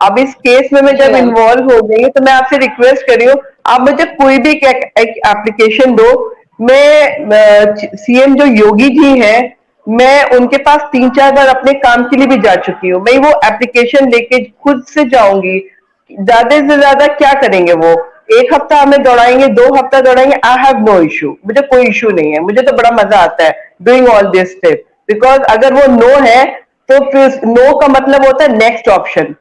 अब इस केस में मैं जी जब मैम। इन्वॉल्व हो गई हूँ तो मैं आपसे रिक्वेस्ट कर रही हूँ, आप मुझे कोई भी एक एप्लीकेशन दो। मैं सीएम जो योगी जी हैं, मैं उनके पास 3-4 बार अपने काम के लिए भी जा चुकी हूँ। मैं वो एप्लीकेशन लेके खुद से जाऊंगी। ज्यादा से ज्यादा क्या करेंगे वो? 1 हफ्ता हमें दौड़ाएंगे, 2 हफ्ता दौड़ाएंगे। आई हैव नो इशू, मुझे कोई इशू नहीं है, मुझे तो बड़ा मजा आता है doing all this step. Because अगर वो नो है तो फिर नो का मतलब होता है नेक्स्ट ऑप्शन,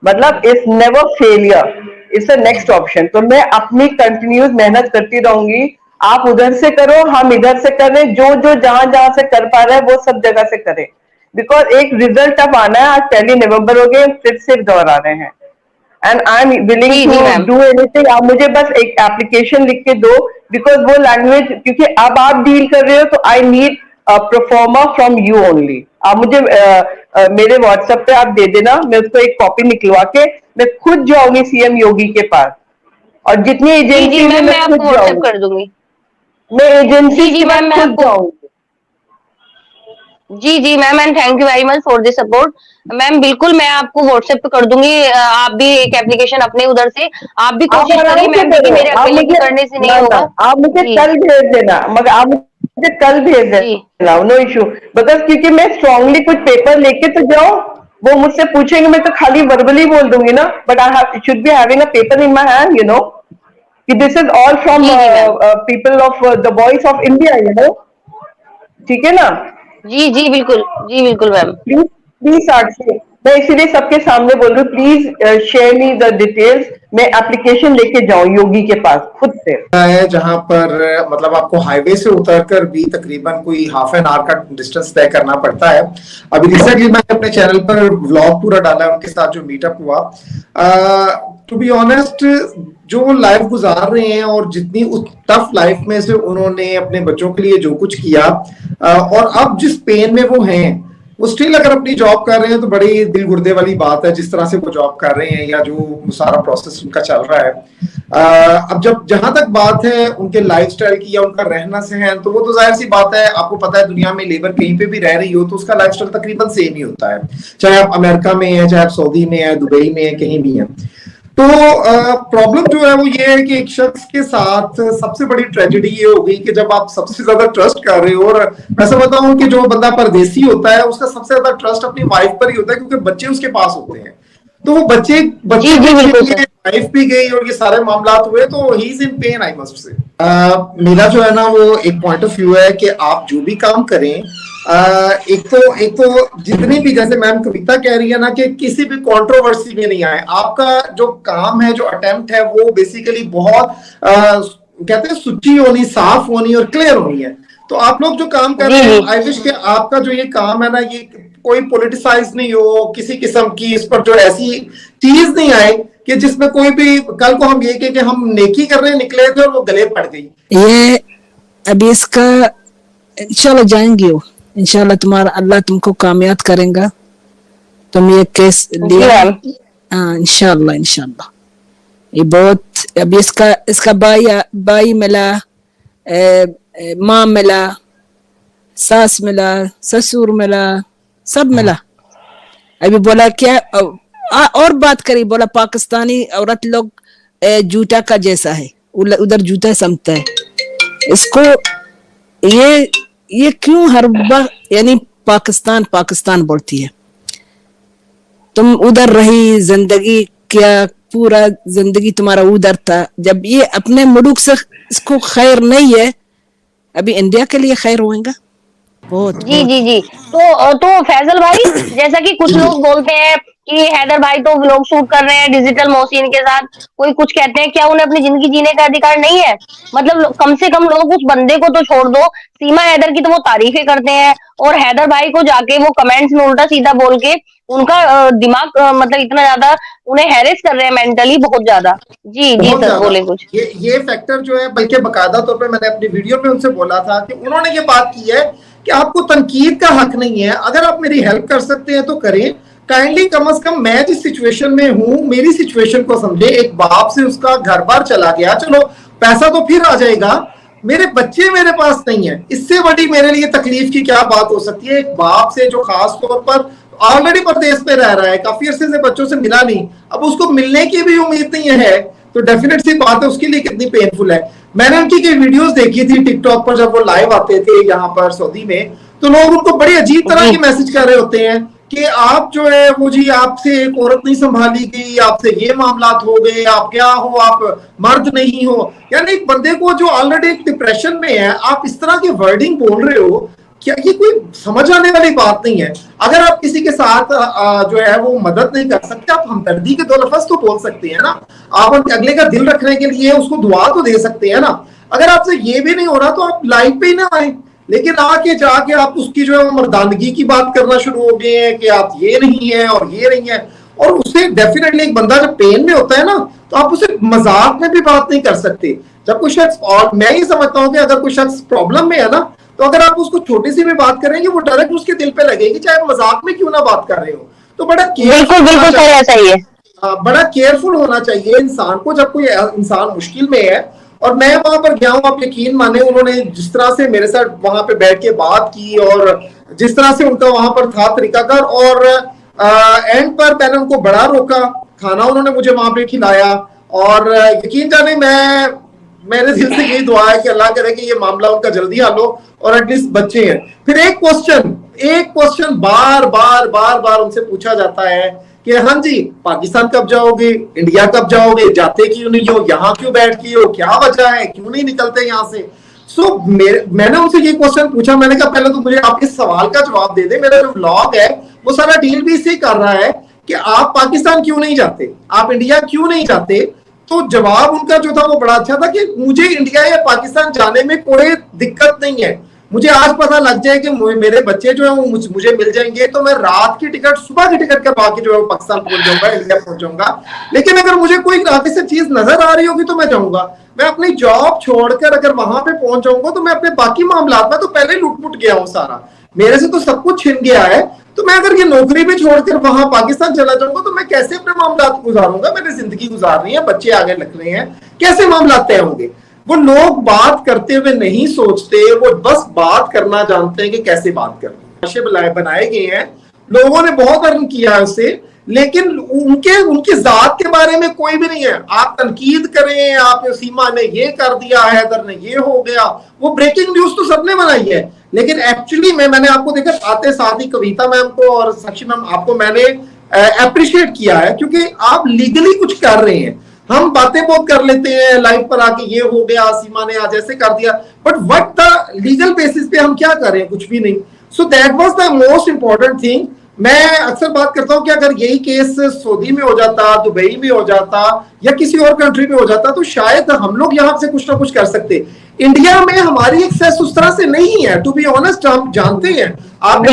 मतलब it's never failure, it's a next option. तो मैं अपनी कंटिन्यूस मेहनत करती रहूंगी। आप उधर से करो, हम इधर से करें, जो जो जहां जहां से कर पा रहे हैं वो सब जगह से करें। बिकॉज एक रिजल्ट अब आना है। आज 1 नवंबर हो गए, फिर से दोहरा रहे हैं। एंड आई एम विलिंग जी टू जी मैम। Do anything. आप मुझे बस एक एप्लीकेशन लिख के दो। बिकॉज वो लैंग्वेज, क्योंकि अब आप डील कर रहे हो तो I need performer from you only. आप मुझे मेरे व्हाट्सएप पे आप दे देना, मैं उसको एक कॉपी निकलवा के मैं खुद जाऊंगी सीएम योगी के पास। और जितनी जी जी एजेंसीज है मैम, मैं मैं आपको खुद व्हाट्सएप जाऊंगी, कर दूंगी। मैं जी एजेंसीज जी के मैम, पास मैं खुद आपको। जाऊंगी। जी जी ma'am, and thank you very much for this support. Ma'am बिल्कुल मैं आपको व्हाट्सएप पे कर दूंगी। आप भी एक एप्लीकेशन अपने उधर से आप भी आप कोशिश करिए आराम से मैम, क्योंकि करो, मेरे आप अकेले के मुझे, करने से नहीं ना ना, होगा। आप मुझे जी कल भेज देना, मगर आप मुझे कल भेज जी देना, नो इशू। बिकॉज क्योंकि मैं स्ट्रांगली कुछ पेपर लेके तो जाऊं, वो मुझसे पूछेंगे, मैं तो खाली वर्बली बोल दूंगी ना, but I have should be having a paper in my hand, you know, कि दिस इज ऑल फ्रॉम जी जी ma'am. People of the voice of India, you know. ठीक है ना? जी जी बिल्कुल, जी बिल्कुल मैम। प्लीज, प्लीज साक्षी, मैं इसीलिए सबके सामने बोल रही हूँ, please share me the details. मैं एप्लीकेशन लेके जाऊं योगी के पास खुद से। है जहां पर मतलब आपको हाईवे से उतरकर भी तकरीबन कोई हाफ एन आवर का डिस्टेंस तय करना पड़ता है। अभी रिसेंटली मैंने अपने चैनल पर व्लॉग पूरा डाला है उनके साथ जो मीटअप हुआ। टू बी ऑनेस्ट, जो लाइफ गुजार रहे हैं और जितनी उस टफ लाइफ में से उन्होंने अपने बच्चों के लिए जो कुछ किया, और अब जिस पेन में वो हैं, वो स्टिल अगर अपनी जॉब कर रहे हैं तो बड़ी दिल गुर्दे वाली बात है जिस तरह से वो जॉब कर रहे हैं या जो सारा प्रोसेस उनका चल रहा है। अब जब जहां तक बात है उनके लाइफस्टाइल की या उनका रहना सहन, तो वो तो जाहिर सी बात है, आपको पता है दुनिया में लेबर कहीं पे भी रह रही हो तो उसका लाइफस्टाइल तकरीबन सेम ही होता है, चाहे आप अमेरिका में है, चाहे आप सऊदी में है, दुबई में है, कहीं भी है। तो प्रॉब्लम जो है वो ये है कि एक शख्स के साथ सबसे बड़ी ट्रेजेडी ये हो गई कि जब आप सबसे ज्यादा ट्रस्ट कर रहे हो, और मैं समझ बताऊं कि जो बंदा परदेसी होता है उसका सबसे ज्यादा ट्रस्ट अपनी वाइफ पर ही होता है, क्योंकि बच्चे उसके पास होते हैं। तो वो बच्चे जी बच्चे जी भी बिल्कुल चले सर। गए, वाइफ भी गई और ये सारे मामला हुए, तो he is in pen, I must say. मेरा जो है ना वो एक पॉइंट ऑफ व्यू है कि आप जो भी काम करें, एक तो जितनी भी, जैसे मैम कविता कह रही है ना कि किसी भी कंट्रोवर्सी में नहीं आए। आपका जो काम है, जो अटेम्प्ट है, वो बेसिकली बहुत कहते हैं सुची होनी, साफ होनी और क्लियर होनी है। तो आप लोग जो काम कर जी रहे जी हैं, आई विश कि आपका जो ये काम है ना, ये कोई पॉलिटिसाइज नहीं हो किसी किस्म की, इस पर जो ऐसी चीज नहीं आए कि जिसमें कोई भी कल को हम ये कहें कि हम नेकी करने निकले थे और वो गले पड़ गई। ये अभी इसका इंशाल्लाह जाएंगे हो, इंशाल्लाह तुम्हारा अल्लाह तुमको कामयाब करेगा। तुम ये केस जी लिया, मैम। हाँ इंशाल्लाह इंशाल्लाह। ये बहुत, अभी इसका भाई मिला, माँ मिला, सास मिला, ससुर मिला, सब मिला। अभी बोला क्या, और बात करी, बोला पाकिस्तानी औरत लोग जूता का जैसा है, उधर जूता समता है इसको। ये क्यों हर बार यानी पाकिस्तान पाकिस्तान बोलती है? तुम उधर रही जिंदगी, क्या पूरा जिंदगी तुम्हारा उधर था, जब ये अपने मुल्क से इसको खैर नहीं है, अभी इंडिया के लिए खैर होएगा बहुत जी बहुत। जी जी। तो फैजल भाई, जैसा कि कुछ लोग बोलते हैं कि हैदर भाई तो व्लॉग शूट कर रहे हैं डिजिटल मोहसिन के साथ, कोई कुछ कहते हैं क्या उन्हें अपनी जिंदगी जीने का अधिकार नहीं है? मतलब कम से कम लोग उस बंदे को तो छोड़ दो। सीमा हैदर की तो वो तारीफें करते हैं, और हैदर भाई को जाके वो कमेंट्स में उल्टा सीधा बोल के उनका दिमाग मतलब इतना ज्यादा उन्हें हैरेस कर रहे हैं मेंटली, बहुत ज्यादा। जी जी बहुत सर, ज्यादा। बोले कुछ। ये फैक्टर जो है, बल्कि बकायदा तौर पे मैंने अपनी वीडियो में उनसे बोला था कि उन्होंने ये बात की है कि आपको तनकीद का हक नहीं है, अगर आप मेरी हेल्प कर सकते हैं तो करें। काइंडली कम से कम मैं जिस सिचुएशन में हूं, मेरी सिचुएशन को समझे। एक बाप से उसका घर बार चला गया, चलो पैसा तो फिर आ जाएगा, मेरे बच्चे मेरे पास नहीं है, इससे बड़ी मेरे लिए तकलीफ की क्या बात हो सकती है? एक बाप से जो खास तौर पर ऑलरेडी परदेश में रह रहा है, काफी अरसे से बच्चों से मिला नहीं, अब उसको मिलने की भी उम्मीद नहीं है, तो डेफिनेट सी बात है उसके लिए कितनी पेनफुल है। मैंने उनकी कई वीडियोस देखी थी टिकटॉक पर, जब वो लाइव आते थे यहाँ पर सऊदी में, तो लोग उनको बड़ी अजीब तरह की मैसेज कर रहे होते हैं कि आप जो है वो जी आपसे एक औरत नहीं संभाली गई, आपसे ये मामला हो गए, आप क्या हो, आप मर्द नहीं हो। यानी एक बंदे को जो ऑलरेडी एक डिप्रेशन में है, आप इस तरह की वर्डिंग बोल रहे हो, क्या ये कोई समझ आने वाली बात नहीं है। अगर आप किसी के साथ जो है वो मदद नहीं कर सकते, आप हमदर्दी के 2 लफ्ज तो बोल सकते हैं ना, आप अगले का दिल रखने के लिए उसको दुआ तो दे सकते हैं ना। अगर आपसे ये भी नहीं हो रहा तो आप लाइव पे ही ना आए, लेकिन आके जाके आप उसकी जो है मर्दानगी की बात करना शुरू हो गए हैं कि आप ये नहीं है और ये नहीं है। और उसे डेफिनेटली एक बंदा जब पेन में होता है ना, तो आप उसे मजाक में भी बात नहीं कर सकते। जब कोई शख्स, और मैं ये समझता हूँ कि अगर कोई शख्स प्रॉब्लम में है ना, तो अगर आप उसको छोटी सी भी बात करेंगे वो डायरेक्ट उसके दिल पे लगेगी, चाहे आप मजाक में क्यों ना बात कर रहे हो। तो बड़ा बिल्कुल सर, ऐसा ही है। बड़ा केयरफुल होना चाहिए इंसान को जब कोई इंसान मुश्किल में है। और मैं वहां पर गया हूँ, आप यकीन माने, उन्होंने जिस तरह से मेरे साथ वहां पे बैठ के बात की और जिस तरह से उनका वहां पर था तरीकाकार, और एंड पर मैंने उनको बड़ा रोका, खाना उन्होंने मुझे वहां पे खिलाया। और यकीन जाने मेरे दिल से यही दुआ है कि अल्लाह करे कि ये मामला उनका जल्दी हल हो और एटलीस्ट बच्चे हैं। फिर एक क्वेश्चन बार बार उनसे पूछा जाता है कि हाँ जी पाकिस्तान कब जाओगे, इंडिया कब जाओगे, जाते क्यों नहीं हो, यहाँ क्यों बैठ के हो, क्या वजह है, क्यों नहीं निकलते यहाँ से। मैंने उनसे ये क्वेश्चन पूछा, मैंने कहा पहले तो मुझे आपके सवाल का जवाब दे दे। मेरा जो व्लॉग है वो सारा डील भी इससे कर रहा है कि आप पाकिस्तान क्यों नहीं जाते, आप इंडिया क्यों नहीं जाते। तो जवाब उनका जो था वो बड़ा अच्छा था कि मुझे इंडिया या पाकिस्तान जाने में कोई दिक्कत नहीं है, मुझे आज पता लग जाए कि मेरे बच्चे जो है वो मुझे मिल जाएंगे तो मैं रात की टिकट, सुबह की टिकट करवा के जो है पाकिस्तान पहुंच जाऊंगा, इंडिया पहुंच जाऊंगा। लेकिन अगर मुझे कोई आगे से चीज नजर आ रही होगी तो मैं जाऊंगा। मैं अपनी जॉब छोड़कर अगर वहां पे पहुंच जाऊंगा तो मैं अपने बाकी मामला में तो पहले लुट गया हूँ सारा, मेरे से तो सब कुछ छिन गया है। तो मैं अगर ये नौकरी भी छोड़कर वहां पाकिस्तान चला जाऊंगा तो मैं कैसे अपने मामला गुजारूंगा, मैंने जिंदगी गुजारनी है, बच्चे आगे लग रहे हैं, कैसे मामला तय होंगे। वो लोग बात करते हुए नहीं सोचते, वो बस बात करना जानते हैं कि कैसे बात करनी। बनाए गए हैं, लोगों ने बहुत अर्न किया है उससे, लेकिन उनकी जात के बारे में कोई भी नहीं है। आप तनकीद करें, आप सीमा ने ये कर दिया, हैदर ने ये हो गया, वो ब्रेकिंग न्यूज तो सबने बनाई है। लेकिन एक्चुअली मैंने आपको देखा आते साथ ही कविता मैम को और साक्षी मैम आपको मैंने अप्रिशिएट किया है, क्योंकि आप लीगली कुछ कर रहे हैं। हम बातें बहुत कर लेते हैं लाइव पर आके, ये हो गया, सीमा ने आज ऐसे कर दिया, but what the legal basis पे हम क्या कर रहे हैं, कुछ भी नहीं। So that was the most important thing. मैं अक्सर बात करता हूं कि अगर यही केस सऊदी में हो जाता, दुबई में हो जाता या किसी और कंट्री में हो जाता तो शायद हम लोग यहाँ से कुछ ना कुछ कर सकते। इंडिया में हमारी एक्सेस उस तरह से नहीं है, टू बी ऑनेस्ट। हम जानते हैं, आप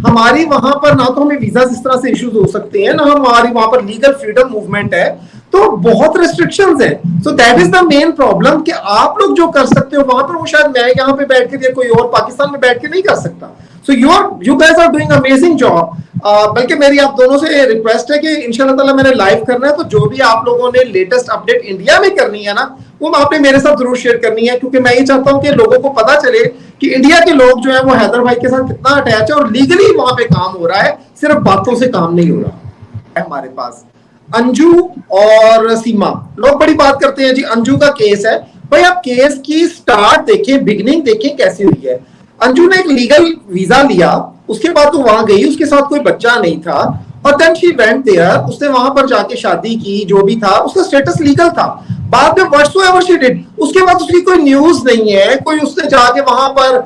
हमारी वहां पर ना तो हमें वीजा इस तरह से इश्यूज हो सकते हैं, ना हमारी वहां पर लीगल फ्रीडम मूवमेंट है, तो बहुत रेस्ट्रिक्शंस हैं। So that is the main problem कि आप लोग जो कर सकते हो वहां पर वो शायद मैं यहाँ पे बैठ के या कोई और पाकिस्तान में बैठ के नहीं कर सकता। So you guys are doing amazing job. बल्कि मेरी आप दोनों से रिक्वेस्ट है कि इंशाल्लाह ताला मैंने लाइव करना है, तो जो भी आप लोगों ने लेटेस्ट अपडेट इंडिया में करनी है ना, वो आपने मेरे साथ जरूर शेयर करनी है, क्योंकि मैं ये चाहता हूँ कि लोगों को पता चले कि इंडिया के लोग जो है वो हैदर भाई के साथ कितना अटैच है और लीगली वहां पे काम हो रहा है, सिर्फ बातों से काम नहीं हो रहा है। हमारे पास अंजू और सीमा लोग बड़ी बात करते हैं जी, अंजू का केस है। भाई आप केस की स्टार्ट देखें, बिगिनिंग देखें कैसी हुई है। अंजू ने एक लीगल वीजा लिया, उसके बाद वो वहां गई, उसके साथ कोई बच्चा नहीं था, और देन शी वेंट देयर, उसने वहां पर जाके शादी की, जो भी था उसका स्टेटस लीगल था। बाद में व्हाटसोएवर शी डिड, उसके बाद उसकी कोई न्यूज नहीं है, कोई उसने जाके वहां पर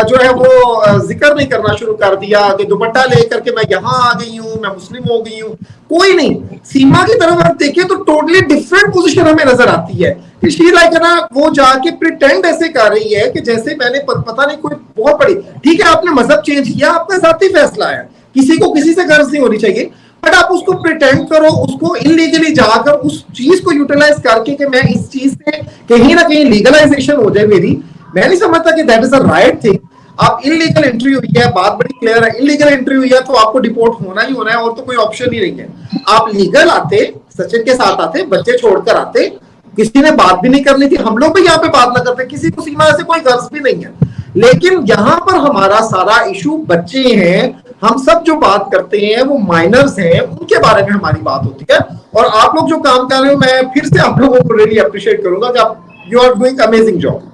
जो है वो जिक्र नहीं करना शुरू कर दिया कि दुपट्टा लेकर के मैं यहाँ आ गई हूँ, मैं मुस्लिम हो गई हूँ, कोई नहीं। सीमा की तरफ आप देखें तो टोटली डिफरेंट पोजीशन हमें नजर आती है। शी लाइक ना वो जाके प्रिटेंड ऐसे कर रही है कि जैसे मैंने पता नहीं कोई बहुत बड़ी, ठीक है आपने मजहब चेंज किया, आपका जाती फैसला है, किसी को किसी से गर्ज नहीं होनी चाहिए, बट आप उसको प्रिटेंड करो, उसको इनलीगली जाकर उस चीज को यूटिलाइज करके कि मैं इस चीज से कहीं ना कहीं लीगलाइजेशन हो जाए मेरी, मैं नहीं समझता कि that is a right thing. आप इनलीगल एंट्री हुई है, बात बड़ी क्लियर है, इनलीगल एंट्री हुई है तो आपको डिपोर्ट होना ही होना है, और तो कोई ऑप्शन ही नहीं है। आप लीगल आते, सचिन के साथ आते, बच्चे छोड़कर आते, किसी ने बात भी नहीं करनी थी, हम लोग भी यहाँ पे बात ना करते, किसी को सीमा से कोई गर्ज भी नहीं है। लेकिन यहां पर हमारा सारा इशू बच्चे हैं, हम सब जो बात करते हैं वो माइनर्स हैं, उनके बारे में हमारी बात होती है। और आप लोग जो काम कर रहे हो, मैं फिर से आप लोगों को रियली अप्रिशिएट करूंगा, जब you are doing amazing job.